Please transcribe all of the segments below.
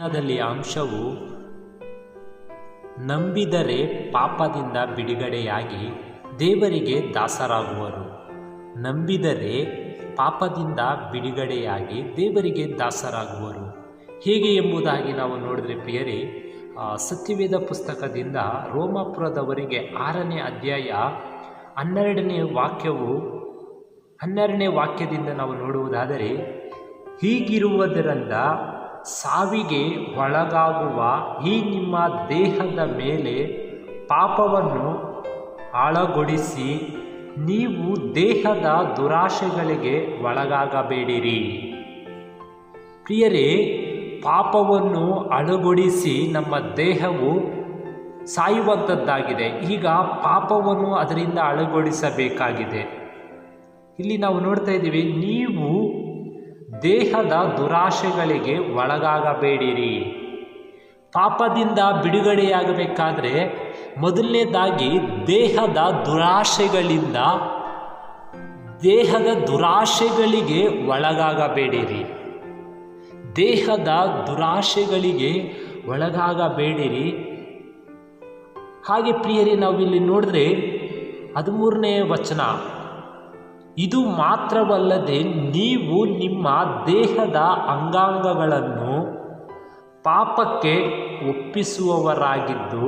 ದಲ್ಲಿ ಅಂಶವು ನಂಬಿದರೆ ಪಾಪದಿಂದ ಬಿಡುಗಡೆಯಾಗಿ ದೇವರಿಗೆ ದಾಸರಾಗುವರು. ನಂಬಿದರೆ ಪಾಪದಿಂದ ಬಿಡುಗಡೆಯಾಗಿ ದೇವರಿಗೆ ದಾಸರಾಗುವರು. ಹೇಗೆ ಎಂಬುದಾಗಿ ನಾವು ನೋಡಿದ್ರೆ ಪ್ರಿಯರೇ, ಸತ್ಯವೇದ ಪುಸ್ತಕದಿಂದ ರೋಮಾಪುರದವರಿಗೆ 6ನೇ ಅಧ್ಯಾಯ 12ನೇ ವಾಕ್ಯದಿಂದ ನಾವು ನೋಡುವುದಾದರೆ, ಹೀಗಿರುವುದರಿಂದ ಸಾವಿಗೆ ಒಳಗಾಗುವ ಈ ನಿಮ್ಮ ದೇಹದ ಮೇಲೆ ಪಾಪವನ್ನು ಆಳಗೊಳಿಸಿ ನೀವು ದೇಹದ ದುರಾಶೆಗಳಿಗೆ ಒಳಗಾಗಬೇಡಿರಿ. ಪ್ರಿಯರೇ, ಪಾಪವನ್ನು ಅಳಗೊಳಿಸಿ ನಮ್ಮ ದೇಹವು ಸಾಯುವಂಥದ್ದಾಗಿದೆ. ಈಗ ಪಾಪವನ್ನು ಅದರಿಂದ ಅಳಗೊಳಿಸಬೇಕಾಗಿದೆ. ಇಲ್ಲಿ ನಾವು ನೋಡ್ತಾ ಇದ್ದೀವಿ, ನೀವು ದೇಹದ ದುರಾಶೆಗಳಿಗೆ ಒಳಗಾಗಬೇಡಿರಿ. ಪಾಪದಿಂದ ಬಿಡುಗಡೆಯಾಗಬೇಕಾದ್ರೆ ಮೊದಲನೇದಾಗಿ ದೇಹದ ದುರಾಶೆಗಳಿಗೆ ಒಳಗಾಗಬೇಡಿರಿ. ದೇಹದ ದುರಾಶೆಗಳಿಗೆ ಒಳಗಾಗಬೇಡಿರಿ. ಹಾಗೆ ಪ್ರಿಯರೇ, ನಾವು ಇಲ್ಲಿ ನೋಡಿದ್ರೆ 13ನೇ ವಚನ, ಇದು ಮಾತ್ರವಲ್ಲದೆ ನೀವು ನಿಮ್ಮ ದೇಹದ ಅಂಗಾಂಗಗಳನ್ನು ಪಾಪಕ್ಕೆ ಒಪ್ಪಿಸುವವರಾಗಿದ್ದು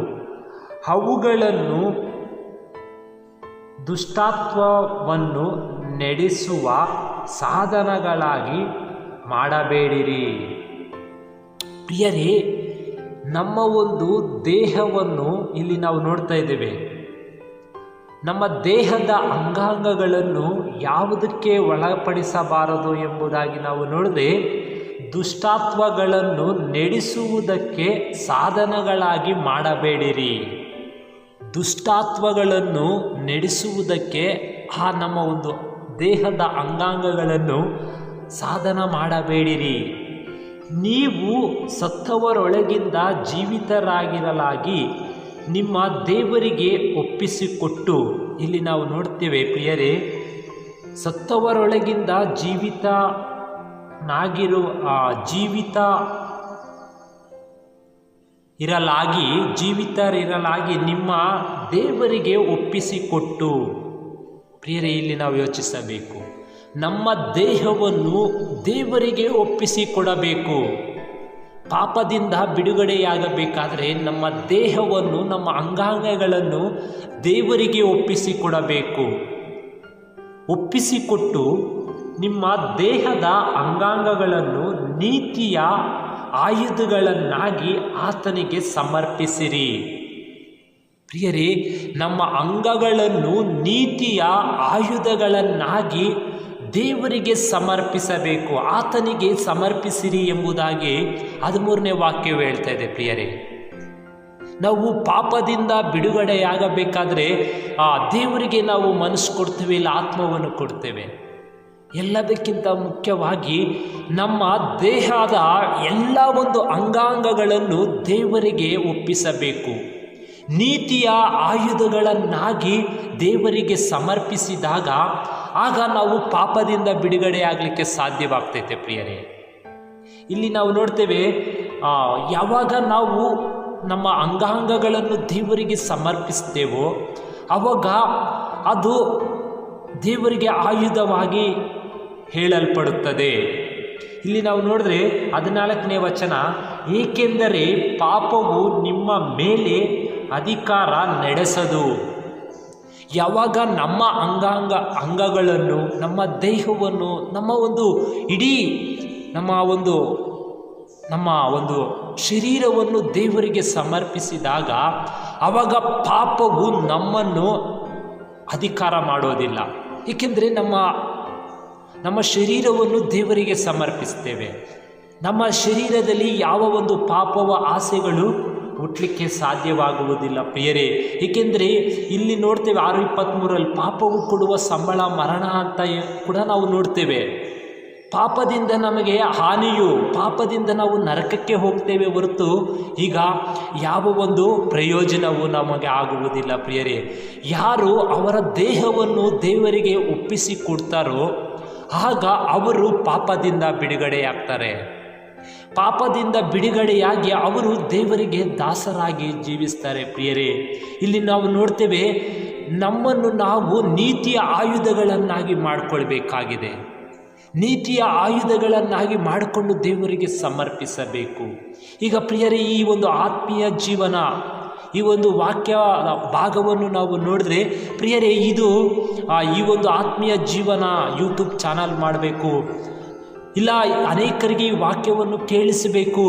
ಅವುಗಳನ್ನು ದುಷ್ಟಾತ್ವವನ್ನು ನಡೆಸುವ ಸಾಧನಗಳಾಗಿ ಮಾಡಬೇಡಿರಿ. ಪ್ರಿಯರೇ, ನಮ್ಮ ಒಂದು ದೇಹವನ್ನು ಇಲ್ಲಿ ನಾವು ನೋಡ್ತಾ ಇದ್ದೇವೆ. ನಮ್ಮ ದೇಹದ ಅಂಗಾಂಗಗಳನ್ನು ಯಾವುದಕ್ಕೆ ಒಳಪಡಿಸಬಾರದು ಎಂಬುದಾಗಿ ನಾವು ನೋಡಿದ್ರೆ, ದುಷ್ಟಾತ್ವಗಳನ್ನು ನಡೆಸುವುದಕ್ಕೆ ಸಾಧನಗಳಾಗಿ ಮಾಡಬೇಡಿರಿ. ದುಷ್ಟಾತ್ವಗಳನ್ನು ನಡೆಸುವುದಕ್ಕೆ ನಮ್ಮ ಒಂದು ದೇಹದ ಅಂಗಾಂಗಗಳನ್ನು ಸಾಧನ ಮಾಡಬೇಡಿರಿ. ನೀವು ಸತ್ತವರೊಳಗಿಂದ ಜೀವಿತರಾಗಿರಲಾಗಿ ನಿಮ್ಮ ದೇವರಿಗೆ ಒಪ್ಪಿಸಿಕೊಟ್ಟು, ಇಲ್ಲಿ ನಾವು ನೋಡ್ತೇವೆ ಪ್ರಿಯರೇ, ಸತ್ತವರೊಳಗಿಂದ ಜೀವಿತರಿರಲಾಗಿ ನಿಮ್ಮ ದೇವರಿಗೆ ಒಪ್ಪಿಸಿಕೊಟ್ಟು. ಪ್ರಿಯರೇ, ಇಲ್ಲಿ ನಾವು ಯೋಚಿಸಬೇಕು, ನಮ್ಮ ದೇಹವನ್ನು ದೇವರಿಗೆ ಒಪ್ಪಿಸಿಕೊಡಬೇಕು. ಪಾಪದಿಂದ ಬಿಡುಗಡೆಯಾಗಬೇಕಾದರೆ ನಮ್ಮ ದೇಹವನ್ನು, ನಮ್ಮ ಅಂಗಾಂಗಗಳನ್ನು ದೇವರಿಗೆ ಒಪ್ಪಿಸಿಕೊಡಬೇಕು. ಒಪ್ಪಿಸಿಕೊಟ್ಟು ನಿಮ್ಮ ದೇಹದ ಅಂಗಾಂಗಗಳನ್ನು ನೀತಿಯ ಆಯುಧಗಳನ್ನಾಗಿ ಆತನಿಗೆ ಸಮರ್ಪಿಸಿರಿ. ಪ್ರಿಯರೇ, ನಮ್ಮ ಅಂಗಗಳನ್ನು ನೀತಿಯ ಆಯುಧಗಳನ್ನಾಗಿ ದೇವರಿಗೆ ಸಮರ್ಪಿಸಬೇಕು, ಆತನಿಗೆ ಸಮರ್ಪಿಸಿರಿ ಎಂಬುದಾಗಿ 13ನೇ ವಾಕ್ಯವು ಹೇಳ್ತಾ ಇದೆ. ಪ್ರಿಯರೇ, ನಾವು ಪಾಪದಿಂದ ಬಿಡುಗಡೆಯಾಗಬೇಕಾದ್ರೆ ದೇವರಿಗೆ ನಾವು ಮನಸ್ಸು ಕೊಡ್ತೇವೆ, ಇಲ್ಲ ಆತ್ಮವನ್ನು ಕೊಡ್ತೇವೆ. ಎಲ್ಲದಕ್ಕಿಂತ ಮುಖ್ಯವಾಗಿ ನಮ್ಮ ದೇಹದ ಎಲ್ಲ ಒಂದು ಅಂಗಾಂಗಗಳನ್ನು ದೇವರಿಗೆ ಒಪ್ಪಿಸಬೇಕು. ನೀತಿಯ ಆಯುಧಗಳನ್ನಾಗಿ ದೇವರಿಗೆ ಸಮರ್ಪಿಸಿದಾಗ ಆಗ ನಾವು ಪಾಪದಿಂದ ಬಿಡುಗಡೆಯಾಗಲಿಕ್ಕೆ ಸಾಧ್ಯವಾಗ್ತೈತೆ. ಪ್ರಿಯರೇ, ಇಲ್ಲಿ ನಾವು ನೋಡ್ತೇವೆ, ಯಾವಾಗ ನಾವು ನಮ್ಮ ಅಂಗಾಂಗಗಳನ್ನು ದೇವರಿಗೆ ಸಮರ್ಪಿಸ್ತೇವೋ ಆವಾಗ ಅದು ದೇವರಿಗೆ ಆಯುಧವಾಗಿ ಹೇಳಲ್ಪಡುತ್ತದೆ. ಇಲ್ಲಿ ನಾವು ನೋಡಿದ್ರೆ 14ನೇ ವಚನ, ಏಕೆಂದರೆ ಪಾಪವು ನಿಮ್ಮ ಮೇಲೆ ಅಧಿಕಾರ ನಡೆಸದು. ಯಾವಾಗ ನಮ್ಮ ಅಂಗಗಳನ್ನು, ನಮ್ಮ ದೇಹವನ್ನು, ನಮ್ಮ ಒಂದು ಶರೀರವನ್ನು ದೇವರಿಗೆ ಸಮರ್ಪಿಸಿದಾಗ ಆವಾಗ ಪಾಪವು ನಮ್ಮನ್ನು ಅಧಿಕಾರ ಮಾಡೋದಿಲ್ಲ. ಏಕೆಂದರೆ ನಮ್ಮ ಶರೀರವನ್ನು ದೇವರಿಗೆ ಸಮರ್ಪಿಸ್ತೇವೆ. ನಮ್ಮ ಶರೀರದಲ್ಲಿ ಯಾವ ಒಂದು ಪಾಪವ ಆಸೆಗಳು ಹುಟ್ಟಲಿಕ್ಕೆ ಸಾಧ್ಯವಾಗುವುದಿಲ್ಲ. ಪ್ರಿಯರೇ, ಏಕೆಂದರೆ ಇಲ್ಲಿ ನೋಡ್ತೇವೆ 6:23 ಪಾಪವು ಕೊಡುವ ಸಂಬಳ ಮರಣ ಅಂತ ಕೂಡ ನಾವು ನೋಡ್ತೇವೆ. ಪಾಪದಿಂದ ನಮಗೆ ಹಾನಿಯು, ಪಾಪದಿಂದ ನಾವು ನರಕಕ್ಕೆ ಹೋಗ್ತೇವೆ ಹೊರತು ಈಗ ಯಾವ ಒಂದು ಪ್ರಯೋಜನವೂ ನಮಗೆ ಆಗುವುದಿಲ್ಲ. ಪ್ರಿಯರೇ, ಯಾರು ಅವರ ದೇಹವನ್ನು ದೇವರಿಗೆ ಒಪ್ಪಿಸಿಕೊಡ್ತಾರೋ ಆಗ ಅವರು ಪಾಪದಿಂದ ಬಿಡುಗಡೆಯಾಗ್ತಾರೆ. ಪಾಪದಿಂದ ಬಿಡುಗಡೆಯಾಗಿ ಅವರು ದೇವರಿಗೆ ದಾಸರಾಗಿ ಜೀವಿಸ್ತಾರೆ. ಪ್ರಿಯರೇ, ಇಲ್ಲಿ ನಾವು ನೋಡ್ತೇವೆ, ನಮ್ಮನ್ನು ನಾವು ನೀತಿಯ ಆಯುಧಗಳನ್ನಾಗಿ ಮಾಡಿಕೊಳ್ಬೇಕಾಗಿದೆ. ನೀತಿಯ ಆಯುಧಗಳನ್ನಾಗಿ ಮಾಡಿಕೊಂಡು ದೇವರಿಗೆ ಸಮರ್ಪಿಸಬೇಕು. ಈಗ ಪ್ರಿಯರೇ, ಈ ಒಂದು ಆತ್ಮೀಯ ಜೀವನ, ಈ ಒಂದು ವಾಕ್ಯ ಭಾಗವನ್ನು ನಾವು ನೋಡಿದ್ರೆ ಪ್ರಿಯರೇ, ಇದು ಈ ಒಂದು ಆತ್ಮೀಯ ಜೀವನ ಯೂಟ್ಯೂಬ್ ಚಾನಲ್ ಮಾಡಬೇಕು, ಇಲ್ಲ ಅನೇಕರಿಗೆ ಈ ವಾಕ್ಯವನ್ನು ಕೇಳಿಸಬೇಕು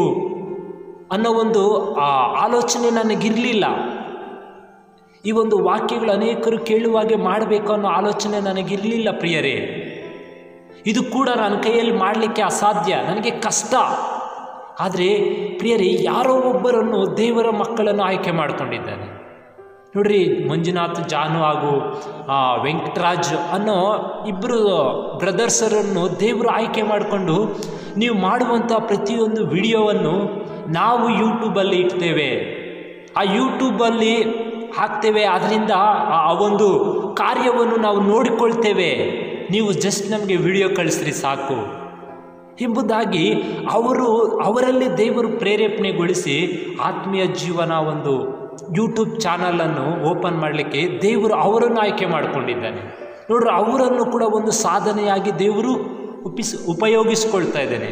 ಅನ್ನೋ ಒಂದು ಆಲೋಚನೆ ನನಗಿರಲಿಲ್ಲ. ಈ ಒಂದು ವಾಕ್ಯಗಳು ಅನೇಕರು ಕೇಳುವಾಗೆ ಮಾಡಬೇಕು ಅನ್ನೋ ಆಲೋಚನೆ ನನಗಿರಲಿಲ್ಲ. ಪ್ರಿಯರೇ, ಇದು ಕೂಡ ನನ್ನ ಕೈಯಲ್ಲಿ ಮಾಡಲಿಕ್ಕೆ ಅಸಾಧ್ಯ, ನನಗೆ ಕಷ್ಟ. ಆದರೆ ಪ್ರಿಯರೇ, ಯಾರೋ ಒಬ್ಬರನ್ನು ದೇವರ ಮಕ್ಕಳನ್ನು ಆಯ್ಕೆ ಮಾಡಿಕೊಂಡಿದ್ದಾನೆ. ನೋಡ್ರಿ, ಮಂಜುನಾಥ್ ಜಾನು ಹಾಗೂ ವೆಂಕಟರಾಜ್ ಅನ್ನೋ ಇಬ್ಬರು ಬ್ರದರ್ಸರನ್ನು ದೇವರು ಆಯ್ಕೆ ಮಾಡಿಕೊಂಡು, ನೀವು ಮಾಡುವಂಥ ಪ್ರತಿಯೊಂದು ವಿಡಿಯೋವನ್ನು ನಾವು ಯೂಟ್ಯೂಬಲ್ಲಿ ಇಡ್ತೇವೆ, ಆ ಯೂಟ್ಯೂಬಲ್ಲಿ ಹಾಕ್ತೇವೆ, ಅದರಿಂದ ಆ ಒಂದು ಕಾರ್ಯವನ್ನು ನಾವು ನೋಡಿಕೊಳ್ತೇವೆ, ನೀವು ಜಸ್ಟ್ ನಮಗೆ ವಿಡಿಯೋ ಕಳಿಸ್ರಿ ಸಾಕು ಎಂಬುದಾಗಿ ಅವರಲ್ಲಿ ದೇವರು ಪ್ರೇರೇಪಣೆಗೊಳಿಸಿ ಆತ್ಮೀಯ ಜೀವನ ಒಂದು ಯೂಟ್ಯೂಬ್ ಚಾನಲನ್ನು ಓಪನ್ ಮಾಡಲಿಕ್ಕೆ ದೇವರು ಅವರನ್ನು ಆಯ್ಕೆ ಮಾಡಿಕೊಂಡಿದ್ದಾನೆ. ನೋಡ್ರಿ, ಅವರನ್ನು ಕೂಡ ಒಂದು ಸಾಧನೆಯಾಗಿ ದೇವರು ಉಪಯೋಗಿಸ್ಕೊಳ್ತಾ ಇದ್ದಾನೆ.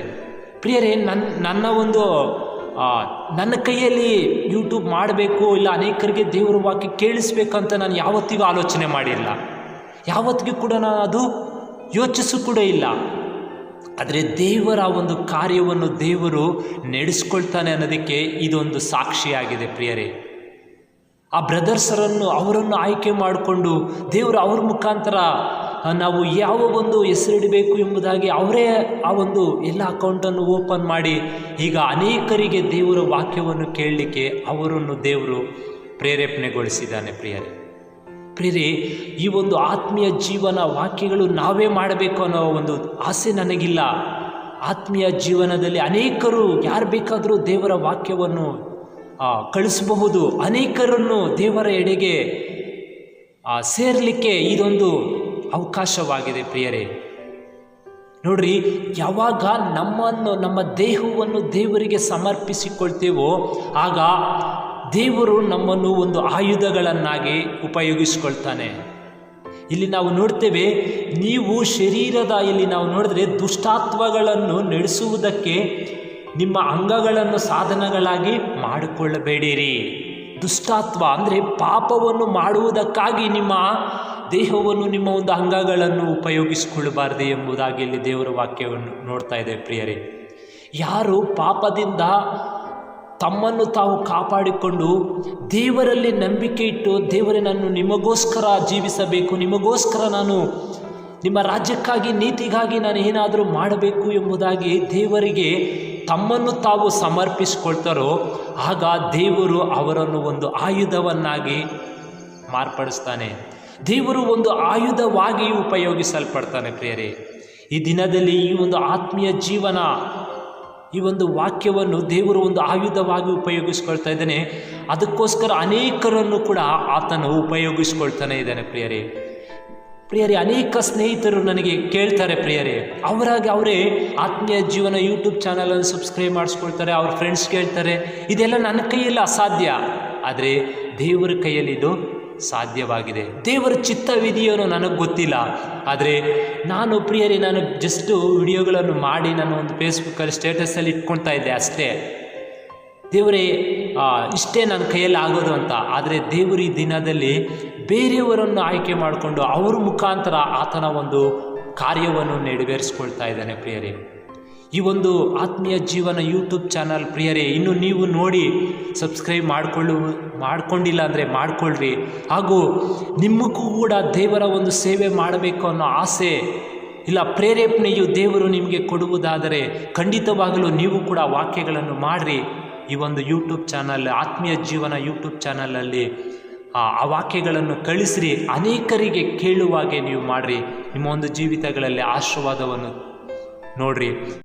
ಪ್ರಿಯರೇ, ನನ್ನ ಕೈಯಲ್ಲಿ ಯೂಟ್ಯೂಬ್ ಮಾಡಬೇಕು, ಇಲ್ಲ ಅನೇಕರಿಗೆ ದೇವರ ವಾಕ್ಯ ಕೇಳಿಸ್ಬೇಕಂತ ನಾನು ಯಾವತ್ತಿಗೂ ಆಲೋಚನೆ ಮಾಡಿಲ್ಲ, ಯಾವತ್ತಿಗೂ ಕೂಡ ನಾನು ಅದು ಯೋಚಿಸು ಕೂಡ ಇಲ್ಲ. ಆದರೆ ದೇವರ ಒಂದು ಕಾರ್ಯವನ್ನು ದೇವರು ನಡೆಸ್ಕೊಳ್ತಾನೆ ಅನ್ನೋದಕ್ಕೆ ಇದೊಂದು ಸಾಕ್ಷಿಯಾಗಿದೆ. ಪ್ರಿಯರೇ, ಆ ಅವರನ್ನು ಆಯ್ಕೆ ಮಾಡಿಕೊಂಡು ದೇವರು ಅವ್ರ ಮುಖಾಂತರ ನಾವು ಯಾವ ಒಂದು ಹೆಸರಿಡಬೇಕು ಎಂಬುದಾಗಿ ಅವರೇ ಆ ಒಂದು ಎಲ್ಲ ಅಕೌಂಟನ್ನು ಓಪನ್ ಮಾಡಿ ಈಗ ಅನೇಕರಿಗೆ ದೇವರ ವಾಕ್ಯವನ್ನು ಕೇಳಲಿಕ್ಕೆ ಅವರನ್ನು ದೇವರು ಪ್ರೇರೇಪಣೆಗೊಳಿಸಿದ್ದಾನೆ. ಪ್ರಿಯರೇ, ಈ ಒಂದು ಆತ್ಮೀಯ ಜೀವನ ವಾಕ್ಯಗಳು ನಾವೇ ಮಾಡಬೇಕು ಅನ್ನೋ ಒಂದು ಆಸೆ ನನಗಿಲ್ಲ. ಆತ್ಮೀಯ ಜೀವನದಲ್ಲಿ ಅನೇಕರು ಯಾರು ಬೇಕಾದರೂ ದೇವರ ವಾಕ್ಯವನ್ನು ಕಳಿಸಬಹುದು, ಅನೇಕರನ್ನು ದೇವರ ಎಡೆಗೆ ಸೇರಲಿಕ್ಕೆ ಇದೊಂದು ಅವಕಾಶವಾಗಿದೆ. ಪ್ರಿಯರೇ, ನೋಡ್ರಿ, ಯಾವಾಗ ನಮ್ಮ ದೇಹವನ್ನು ದೇವರಿಗೆ ಸಮರ್ಪಿಸಿಕೊಳ್ತೇವೋ ಆಗ ದೇವರು ನಮ್ಮನ್ನು ಒಂದು ಆಯುಧಗಳನ್ನಾಗಿ ಉಪಯೋಗಿಸ್ಕೊಳ್ತಾನೆ. ಇಲ್ಲಿ ನಾವು ನೋಡ್ತೇವೆ, ನೀವು ಇಲ್ಲಿ ನಾವು ನೋಡಿದ್ರೆ ದುಷ್ಟಾತ್ಮಗಳನ್ನು ನಡೆಸುವುದಕ್ಕೆ ನಿಮ್ಮ ಅಂಗಗಳನ್ನು ಸಾಧನಗಳಾಗಿ ಮಾಡಿಕೊಳ್ಳಬೇಡಿರಿ. ದುಷ್ಟಾತ್ಮ ಅಂದರೆ ಪಾಪವನ್ನು ಮಾಡುವುದಕ್ಕಾಗಿ ನಿಮ್ಮ ದೇಹವನ್ನು, ನಿಮ್ಮ ಒಂದು ಅಂಗಗಳನ್ನು ಉಪಯೋಗಿಸಿಕೊಳ್ಳಬಾರದು ಎಂಬುದಾಗಿ ಇಲ್ಲಿ ದೇವರ ವಾಕ್ಯವನ್ನು ನೋಡ್ತಾ ಇದೆ. ಪ್ರಿಯರೇ, ಯಾರು ಪಾಪದಿಂದ ತಮ್ಮನ್ನು ತಾವು ಕಾಪಾಡಿಕೊಂಡು ದೇವರಲ್ಲಿ ನಂಬಿಕೆ ಇಟ್ಟು, ದೇವರೇ ನಾನು ನಿಮಗೋಸ್ಕರ ಜೀವಿಸಬೇಕು, ನಿಮಗೋಸ್ಕರ ನಾನು ನಿಮ್ಮ ರಾಜ್ಯಕ್ಕಾಗಿ ನೀತಿಗಾಗಿ ನಾನು ಏನಾದರೂ ಮಾಡಬೇಕು ಎಂಬುದಾಗಿ ದೇವರಿಗೆ ತಮ್ಮನ್ನು ತಾವು ಸಮರ್ಪಿಸಿಕೊಳ್ತಾರೋ ಆಗ ದೇವರು ಅವರನ್ನು ಒಂದು ಆಯುಧವನ್ನಾಗಿ ಮಾರ್ಪಡಿಸ್ತಾನೆ. ದೇವರು ಒಂದು ಆಯುಧವಾಗಿ ಉಪಯೋಗಿಸಲ್ಪಡ್ತಾನೆ. ಪ್ರಿಯರೇ, ಈ ದಿನದಲ್ಲಿ ಈ ಒಂದು ಆತ್ಮೀಯ ಜೀವನ, ಈ ಒಂದು ವಾಕ್ಯವನ್ನು ದೇವರು ಒಂದು ಆಯುಧವಾಗಿ ಉಪಯೋಗಿಸ್ಕೊಳ್ತಾ ಇದ್ದಾನೆ. ಅದಕ್ಕೋಸ್ಕರ ಅನೇಕರನ್ನು ಕೂಡ ಆತನು ಉಪಯೋಗಿಸ್ಕೊಳ್ತಾನೆ ಇದ್ದಾನೆ. ಪ್ರಿಯರೇ, ಅನೇಕ ಸ್ನೇಹಿತರು ನನಗೆ ಕೇಳ್ತಾರೆ. ಪ್ರಿಯರೇ, ಅವರೇ ಆತ್ಮೀಯ ಜೀವನ ಯೂಟ್ಯೂಬ್ ಚಾನಲನ್ನು ಸಬ್ಸ್ಕ್ರೈಬ್ ಮಾಡಿಸ್ಕೊಳ್ತಾರೆ, ಅವ್ರ ಫ್ರೆಂಡ್ಸ್ ಕೇಳ್ತಾರೆ. ಇದೆಲ್ಲ ನನ್ನ ಕೈಯಲ್ಲಿ ಅಸಾಧ್ಯ, ಆದರೆ ದೇವರ ಕೈಯಲ್ಲಿ ಇದು ಸಾಧ್ಯವಾಗಿದೆ. ದೇವರ ಚಿತ್ತವಿದೆಯೋ ನನಗೆ ಗೊತ್ತಿಲ್ಲ, ಆದರೆ ಪ್ರಿಯರೇ, ನಾನು ಜಸ್ಟು ವಿಡಿಯೋಗಳನ್ನು ಮಾಡಿ ನಾನು ಒಂದು ಫೇಸ್ಬುಕ್ಕಲ್ಲಿ ಸ್ಟೇಟಸಲ್ಲಿ ಇಟ್ಕೊಳ್ತಾ ಇದ್ದೆ ಅಷ್ಟೇ. ದೇವರೇ, ಇಷ್ಟೇ ನನ್ನ ಕೈಯಲ್ಲಿ ಆಗೋದು ಅಂತ. ಆದರೆ ದೇವರು ಈ ದಿನದಲ್ಲಿ ಬೇರೆಯವರನ್ನು ಆಯ್ಕೆ ಮಾಡಿಕೊಂಡು ಅವ್ರ ಮುಖಾಂತರ ಆತನ ಒಂದು ಕಾರ್ಯವನ್ನು ನೆರವೇರಿಸ್ಕೊಳ್ತಾ ಇದ್ದಾನೆ. ಪ್ರಿಯರೇ, ಈ ಒಂದು ಆತ್ಮೀಯ ಜೀವನ ಯೂಟ್ಯೂಬ್ ಚಾನಲ್ ಪ್ರಿಯರೇ, ಇನ್ನು ನೀವು ನೋಡಿ ಸಬ್ಸ್ಕ್ರೈಬ್ ಮಾಡ್ಕೊಂಡಿಲ್ಲ ಅಂದರೆ ಮಾಡಿಕೊಳ್ಳ್ರಿ. ಹಾಗೂ ನಿಮಗೂ ಕೂಡ ದೇವರ ಒಂದು ಸೇವೆ ಮಾಡಬೇಕು ಅನ್ನೋ ಆಸೆ ಇಲ್ಲ ಪ್ರೇರೇಪಣೆಯು ದೇವರು ನಿಮಗೆ ಕೊಡುವುದಾದರೆ ಖಂಡಿತವಾಗಲೂ ನೀವು ಕೂಡ ವಾಕ್ಯಗಳನ್ನು ಮಾಡಿರಿ. ಈ ಒಂದು ಯೂಟ್ಯೂಬ್ ಚಾನಲ್, ಆತ್ಮೀಯ ಜೀವನ ಯೂಟ್ಯೂಬ್ ಚಾನಲಲ್ಲಿ ಆ ವಾಕ್ಯಗಳನ್ನು ಕಳಿಸ್ರಿ, ಅನೇಕರಿಗೆ ಕೇಳುವಾಗೆ ನೀವು ಮಾಡಿರಿ. ನಿಮ್ಮ ಒಂದು ಜೀವಿತಗಳಲ್ಲಿ ಆಶೀರ್ವಾದವನ್ನು ನೋಡ್ರಿ.